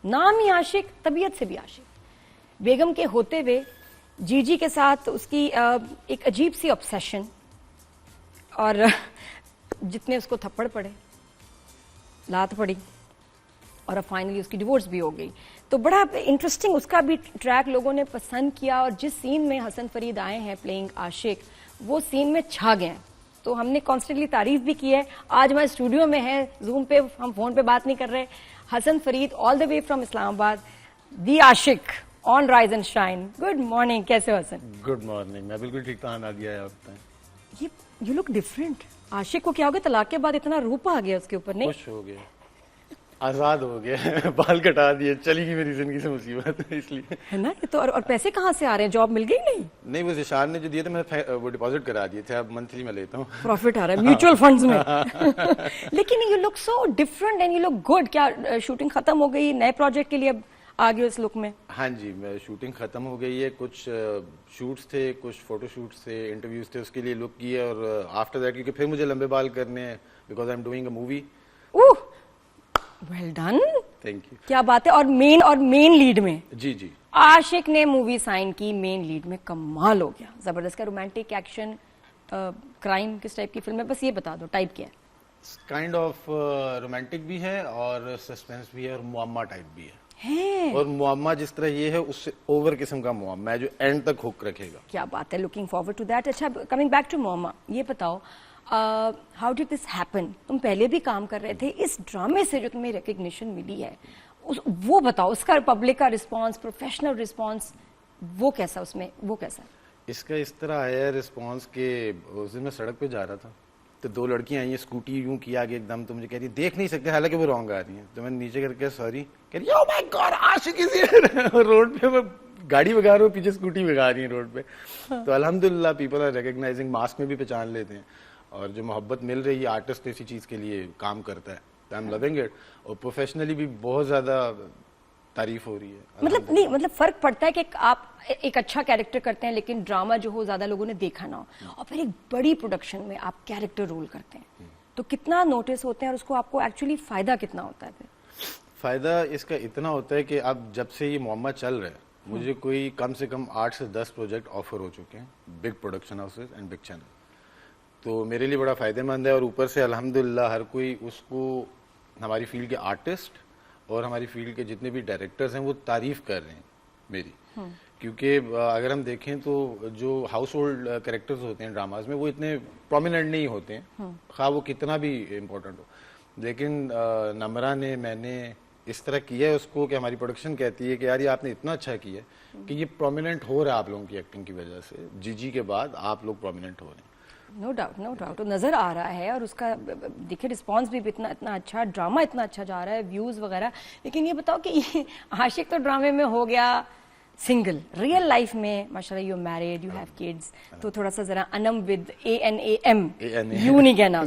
नाम ही आशिक, तबीयत से भी आशिक। बेगम के होते हुए जीजी के साथ उसकी एक अजीब सी ऑब्सेशन, और जितने उसको थप्पड़ पड़े, लात पड़ी, और अब फाइनली उसकी डिवोर्स भी हो गई। तो बड़ा इंटरेस्टिंग उसका भी ट्रैक लोगों ने पसंद किया, और जिस सीन में हसन फरीद आए हैं प्लेइंग आशिक, वो सीन में छा गए हैं। तो हमने कॉन्स्टेंटली तारीफ भी की है। आज हमारे स्टूडियो में है, जूम पे, हम फोन पे बात नहीं कर रहे, Hasan Farid all the way from Islamabad, the Ashiq on rise and shine. Good morning, कैसे हो हसन? गुड मॉर्निंग, मैं बिल्कुल ठीक था। नादिया है, आप बताएं। You look different. आशिक को क्या हो गया? तलाक के बाद इतना रूप आ गया उसके ऊपर, नहीं? खुश हो गया, आजाद हो गया, बाल कटा दिए, चली गई मेरी जिंदगी से मुसीबत, इसलिए है ना। ये तो और पैसे कहाँ से आ रहे हैं? जॉब मिल गई? नहीं, वो जिशान ने जो दिए थे मैंने वो डिपॉजिट करा दिए थे, अब मंथली मैं लेता हूँ। प्रॉफिट आ रहा है म्यूचुअल फंड्स में। लेकिन you look so different and you look good. क्या शूटिंग खत्म हो गई, नए प्रोजेक्ट के लिए अब आ गए इस लुक में? हाँ जी, मैं शूटिंग खत्म हो गई है, कुछ शूट्स थे, कुछ फोटो शूट्स थे, इंटरव्यूज थे, उसके लिए लुक किया, और आफ्टर दैट क्योंकि फिर मुझे लंबे बाल करने हैं, because I am doing a movie. Well done, thank you. क्या बात है। और मेन लीड में जी जी आशिक ने मूवी साइन की, मेन लीड में, कमाल हो गया, जबरदस्त। का रोमांटिक एक्शन क्राइम किस टाइप की फिल्म है, बस ये बता दो टाइप क्या है? काइंड ऑफ रोमांटिक भी है और सस्पेंस भी है और मुअम्मा टाइप भी है। और मुअम्मा जिस तरह ये है उससे ओवर किस्म का मुअम्मा है जो एंड तक हुक रखेगा। क्या बात है, लुकिंग फॉरवर्ड टू दैट। अच्छा, कमिंग बैक टू मुअम्मा, ये बताओ हाउ डिड दिस हैपन? तुम पहले भी काम कर रहे थे, इस ड्रामे से जो तुम्हें रिकग्निशन मिली है वो बताओ, उसका पब्लिक का रिस्पॉन्स, प्रोफेशनल रिस्पॉन्स, वो कैसा उसमें, वो कैसा? इसका इस तरह आया रिस्पॉन्स के उस दिन मैं सड़क पे जा रहा था तो दो लड़कियां आई हैं, स्कूटी यूं किया आगे एकदम, तो मुझे कह रही देख नहीं सकते, हालांकि वो रॉन्ग आ रही हैं, तो मैंने नीचे करके सॉरी कह रही, oh my god Ashiq is here. Road पे मैं गाड़ी भगा रहा हूँ, पीछे स्कूटी भगा रही है रोड पे। तो अल्हम्दुलिल्लाह पीपल आर रिकग्नाइजिंग, मास्क में भी पहचान लेते हैं, और जो मोहब्बत मिल रही है, आर्टिस्ट इसी चीज के लिए काम करता है, आई एम लविंग इट। और प्रोफेशनली भी बहुत ज्यादा तारीफ हो रही है। मतलब नहीं, मतलब फर्क पड़ता है कि आप एक अच्छा कैरेक्टर करते हैं लेकिन ड्रामा जो हो ज्यादा लोगों ने देखा ना हो, और फिर एक बड़ी प्रोडक्शन में आप कैरेक्टर रोल करते हैं, तो कितना नोटिस होते हैं और उसको आपको एक्चुअली फायदा कितना होता है? फिर फायदा इसका इतना होता है कि अब जब से ये मुअम्मा चल रहा है, मुझे कोई कम से कम 8 से 10 प्रोजेक्ट ऑफर हो चुके हैं, big production houses and big channel. तो मेरे लिए बड़ा फायदेमंद है, और ऊपर से अल्हम्दुलिल्लाह हर कोई उसको, हमारी फील्ड के आर्टिस्ट और हमारी फील्ड के जितने भी डायरेक्टर्स हैं वो तारीफ कर रहे हैं मेरी। क्योंकि अगर हम देखें तो जो हाउस होल्ड कैरेक्टर्स होते हैं ड्रामाज में वो इतने प्रोमिनेंट नहीं होते हैं, खा वो कितना भी इम्पोर्टेंट हो, लेकिन नम्रा ने, मैंने इस तरह किया है उसको कि हमारी प्रोडक्शन कहती है कि यार ये आपने इतना अच्छा किया है कि ये प्रोमिनेंट हो रहा है आप लोगों की एक्टिंग की वजह से, जीजी के बाद आप लोग प्रोमिनेंट हो रहे हैं। नो डाउट, नो डाउट, तो नजर आ रहा है, और उसका देखिए रिस्पांस भी इतना अच्छा, ड्रामा इतना अच्छा जा रहा है, व्यूज वगैरह। लेकिन ये बताओ कि ये आशिक तो ड्रामे में हो गया सिंगल, रियल लाइफ में माशाल्लाह you married, you have kids, तो थोड़ा सा जरा अनम विद ANAM, यू नहीं कहना,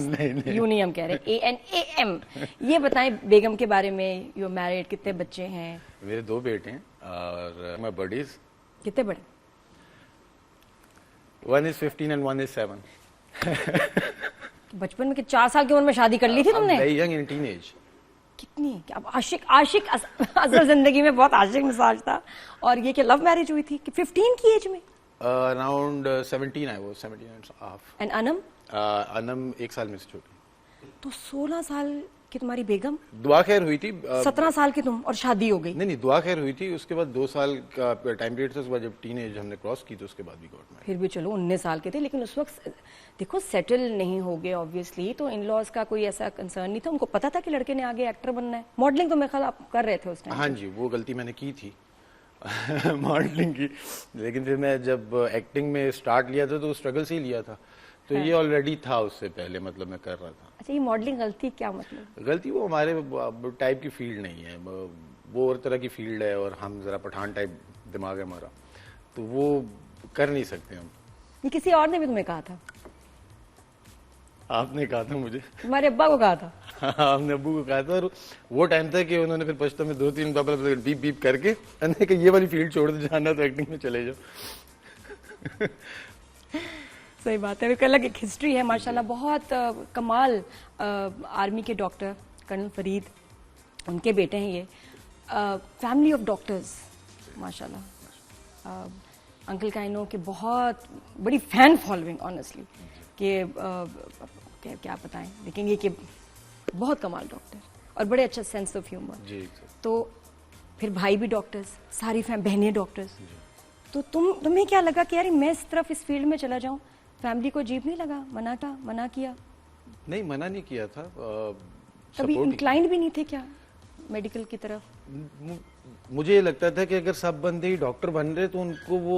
यू नहीं हम कह रहे, ANAM, ये बताएं बेगम के बारे में। यू मैरिड, कितने बच्चे हैं? मेरे 2 बेटे हैं, और माय बडीज। कितने बड़े? 1 is 15 and 1 is 7। बचपन में 4 साल की उम्र में शादी कर ली थी तुमने? Very young in teenage. कितनी? अब आशिक असल जिंदगी में बहुत आशिक मिजाज था, और ये कि लव मैरिज हुई थी कि 15 की एज में? Around 17 I was, 17 and a half। And Anam? Anam 1 साल में से छोटी। तो 16 साल की तुम्हारी बेगम, दुआ खैर हुई थी। 17 साल की तुम, और शादी हो गई? नहीं, दुआ खैर हुई थी, उसके बाद 2 साल का टाइम पीरियड था, उसके बाद जब टीनेज हमने क्रॉस की तो उसके बाद भी गॉट मैरिड। फिर भी चलो 19 साल के थे, लेकिन उस वक्त देखो सेटल नहीं हो गए ऑब्वियसली, तो इन लॉज का कोई ऐसा कंसर्न नहीं था? उनको पता था कि लड़के ने आगे एक्टर बनना है? मॉडलिंग तो मेरे ख्याल आप कर रहे थे उस टाइम? हाँ जी, वो गलती मैंने की थी मॉडलिंग की, लेकिन फिर मैं जब एक्टिंग में स्टार्ट लिया था तो स्ट्रगल से ही लिया था, तो ये ऑलरेडी था उससे पहले, मतलब मैं कर रहा था। अच्छा, ये मॉडलिंग गलती क्या मतलब? गलती, वो हमारे टाइप की फील्ड नहीं है, वो और तरह की फील्ड है, और हम जरा पठान टाइप दिमाग है हमारा, तो वो कर नहीं सकते हम। ये किसी और ने भी तुम्हें कहा था? आपने कहा था मुझे। तुम्हारे अब्बा को कहा था? हमने अब्बू को कहा था, और वो टाइम था कि उन्होंने फिर पश्तो में 2-3 बार बीप बीप करके कहने कि ये वाली फील्ड छोड़ दे, जाना तो एक्टिंग में चले जाओ। सही बात है, एक अलग एक हिस्ट्री है माशाल्लाह, बहुत कमाल। आर्मी के डॉक्टर कर्नल फरीद, उनके बेटे हैं ये, फैमिली ऑफ डॉक्टर्स माशाल्लाह। अंकल का आई नो कि बहुत बड़ी फैन फॉलोइंग ऑनेस्टली, कि क्या बताएं, देखेंगे कि बहुत कमाल डॉक्टर और बड़े अच्छा सेंस ऑफ ह्यूमर। जी तो फिर भाई भी डॉक्टर्स, सारी बहनें डॉक्टर्स, तो तुम्हें क्या लगा कि यार मैं इस तरफ इस फील्ड में चला जाऊं? फैमिली को अजीब नहीं लगा? मना किया? नहीं, मना नहीं किया था। कभी इंक्लाइंड भी नहीं थे क्या मेडिकल की तरफ? मुझे ये लगता था कि अगर सब बंदे ही डॉक्टर बन रहे तो उनको वो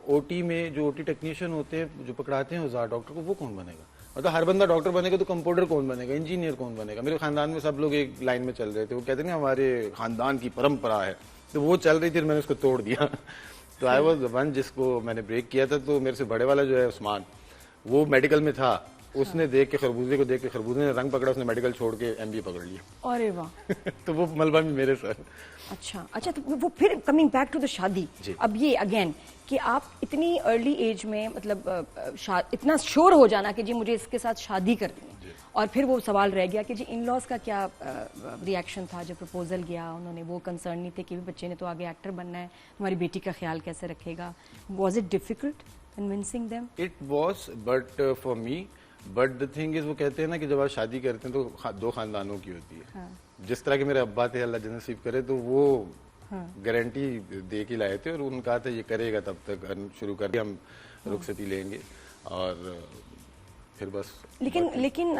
ओटी में जो ओटी टेक्नीशियन होते हैं जो पकड़ाते हैं औजार डॉक्टर को, वो कौन बनेगा? मतलब हर बंदा डॉक्टर बनेगा तो कंपाउंडर कौन बनेगा, इंजीनियर कौन बनेगा? मेरे खानदान में सब लोग एक लाइन में चल रहे थे, वो कहते हैं हमारे खानदान की परंपरा है, तो वो चल रही थी, मैंने उसको तोड़ दिया। तो आई वॉज द वन जिसको मैंने ब्रेक किया था। तो मेरे से बड़े वाला जो है उस्मान, वो मेडिकल में था, उसने देख के खरबूजे ने रंग पकड़ा, उसने मेडिकल छोड़ के एमबीए पकड़ लिया। अरे वाह। तो वो मलबा भी मेरे सर। अच्छा, तो वो फिर कमिंग बैक टू द शादी, अब ये अगेन कि आप इतनी अर्ली एज में मतलब इतना श्योर हो जाना कि जी मुझे इसके साथ शादी करनी है, और फिर वो सवाल रह गया कि जी इन लॉज का क्या रिएक्शन था जब प्रपोजल गया? उन्होंने वो कंसर्न नहीं थे कि भी बच्चे ने तो आगे एक्टर बनना है, तुम्हारी बेटी का ख्याल कैसे रखेगा? Was it difficult convincing them? It was, but for me, but the thing is, वो कहते हैं ना कि जब आप शादी करते हैं तो दो खानदानों की होती है। हाँ। जिस तरह के मेरे अब्बा थे, अल्लाह जन्नत नसीब करे, तो वो गारंटी दे के लाए थे और उन्होंने कहा था ये करेगा तब तक शुरू करके हम रुखसती लेंगे, और फिर बस। लेकिन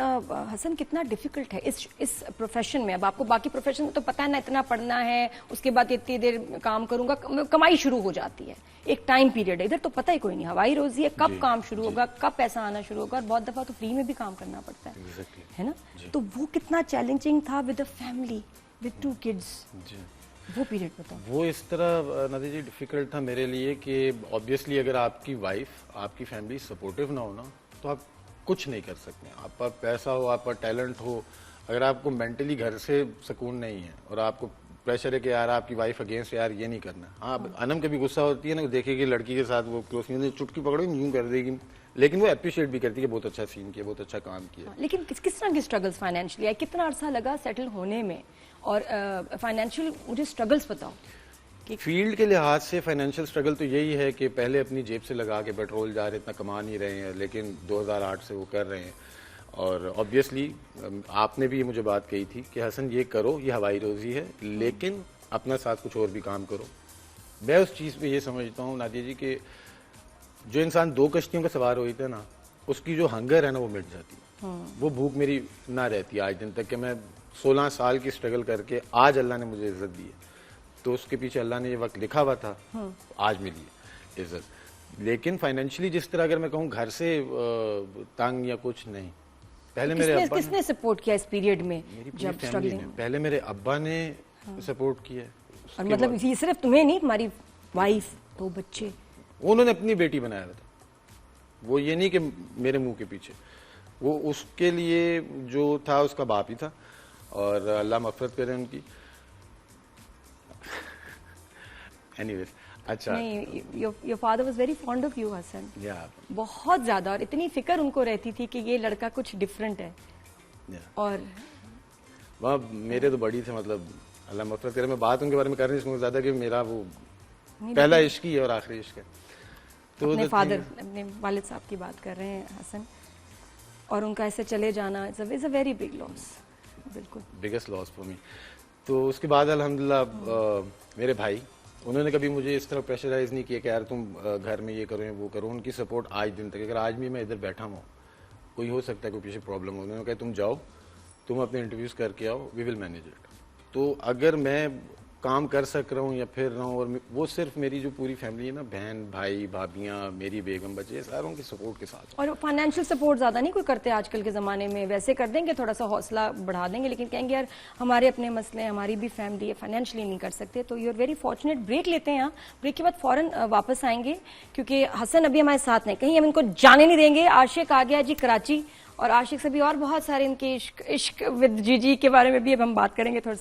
हसन कितना डिफिकल्ट है इस प्रोफेशन में? अब आपको बाकी प्रोफेशन में तो पता है ना, इतना पढ़ना है, उसके बाद इतनी देर काम करूंगा, कमाई शुरू हो जाती है, एक टाइम पीरियड है। इधर तो पता ही कोई नहीं, हवाई रोजी है, कब काम शुरू होगा, कब पैसा आना शुरू होगा, और बहुत दफा तो फ्री में भी काम करना पड़ता है, है ना? तो वो कितना चैलेंजिंग था with a family, with 2 kids, वो पीरियड बताओ। वो इस तरह नदी जी डिफिकल्ट था मेरे लिए कि ऑब्वियसली अगर आपकी वाइफ, आपकी फैमिली सपोर्टिव ना हो ना, तो आप कुछ नहीं कर सकते। आपका पैसा हो, आपका टैलेंट हो, अगर आपको मेंटली घर से सुकून नहीं है और आपको प्रेशर है कि यार आपकी वाइफ अगेंस्ट, यार ये नहीं करना। हाँ, अनम कभी गुस्सा होती है ना, देखेगी लड़की के साथ वो क्लोज नहीं, चुटकी पकड़ो यूं कर देगी, लेकिन वो अप्रिशिएट भी करती है कि बहुत अच्छा सीन किया, बहुत अच्छा काम किया। लेकिन किस तरह की स्ट्रगल्स फाइनेंशियली आई? कितना अरसा लगा सेटल होने में? और फाइनेंशियल मुझे स्ट्रगल्स बताओ। फील्ड के लिहाज से फाइनेंशियल स्ट्रगल तो यही है कि पहले अपनी जेब से लगा के पेट्रोल जा रहे, इतना कमा नहीं रहे हैं, लेकिन 2008 से वो कर रहे हैं। और ऑब्वियसली आपने भी मुझे बात कही थी कि हसन ये करो, ये हवाई रोजी है, लेकिन अपना साथ कुछ और भी काम करो। मैं उस चीज़ पे ये समझता हूँ नादिया जी कि जो इंसान 2 कश्तियों का सवार होता है ना, उसकी जो हंगर है ना वो मिट जाती है। वो भूख मेरी ना रहती आज दिन तक कि मैं 16 साल की स्ट्रगल करके आज अल्लाह ने मुझे इज्जत दी है, तो उसके पीछे अल्लाह ने ये वक्त लिखा हुआ था, आज मिली है इज्जत। लेकिन फाइनेंशियली जिस तरह अगर मैं कहूँ घर से तंग या कुछ नहीं, पहले मेरे अब्बा किसने सपोर्ट किया इस पीरियड में जब स्ट्रगलिंग? पहले मेरे अब्बा ने सपोर्ट किया। और मतलब ये सिर्फ तुम्हें नहीं, तुम्हारी वाइफ, 2 बच्चे, उन्होंने अपनी बेटी बनाया था। वो ये नहीं कि मेरे मुंह के पीछे, वो उसके लिए जो था उसका बाप ही था, और अल्लाह मग़फ़िरत करे उनकी। एनीवेज, अच्छा, नहीं, your father was very fond of you Hasan, बहुत ज्यादा, और इतनी फिक्र उनको रहती थी कि ये लड़का कुछ डिफरेंट है। और वह मेरे तो बड़ी थे, मतलब अल्लाह मग़फ़िरत करे, मैं बात उनके बारे में कर नहीं सकूँ ज्यादा कि मेरा वो पहला इश्क ही है और आखिरी इश्क है। तो अपने फादर, अपने वालिद साहब की बात कर रहे हैं हसन, और उनका ऐसे चले जाना is a very big loss, बिल्कुल बिगेस्ट लॉस फॉर मी। तो उसके बाद अल्हम्दुलिल्लाह मेरे भाई, उन्होंने कभी मुझे इस तरह प्रेशराइज नहीं किया कि यार तुम घर में ये करो या वो करो। उनकी सपोर्ट आज दिन तक, अगर आज भी मैं इधर बैठा हूँ, कोई हो सकता है कोई पीछे प्रॉब्लम हो, उन्होंने कहा तुम जाओ, तुम अपने इंटरव्यूज करके आओ, वी विल मैनेज इट। तो अगर मैं काम कर सक रहा हूँ या फिर रहा हूँ, और वो सिर्फ मेरी जो पूरी फैमिली है ना, बहन भाई भाभियाँ, मेरी बेगम, बच्चे, सारों के सपोर्ट के साथ। और फाइनेंशियल सपोर्ट ज़्यादा नहीं कोई करते आजकल के ज़माने में, वैसे कर देंगे, थोड़ा सा हौसला बढ़ा देंगे, लेकिन कहेंगे यार हमारे अपने मसले, हमारी भी फैमिली है, फाइनेंशियली नहीं कर सकते। तो you are very fortunate. Break लेते हैं यहाँ, ब्रेक के बाद फ़ौरन वापस आएंगे, क्योंकि हसन अभी हमारे साथ नहीं, कहीं हम इनको जाने नहीं देंगे। आशिक आ गया जी कराची, और आशिक से भी और बहुत सारे इनके इश्क विद जीजी के बारे में भी अब हम बात करेंगे थोड़ा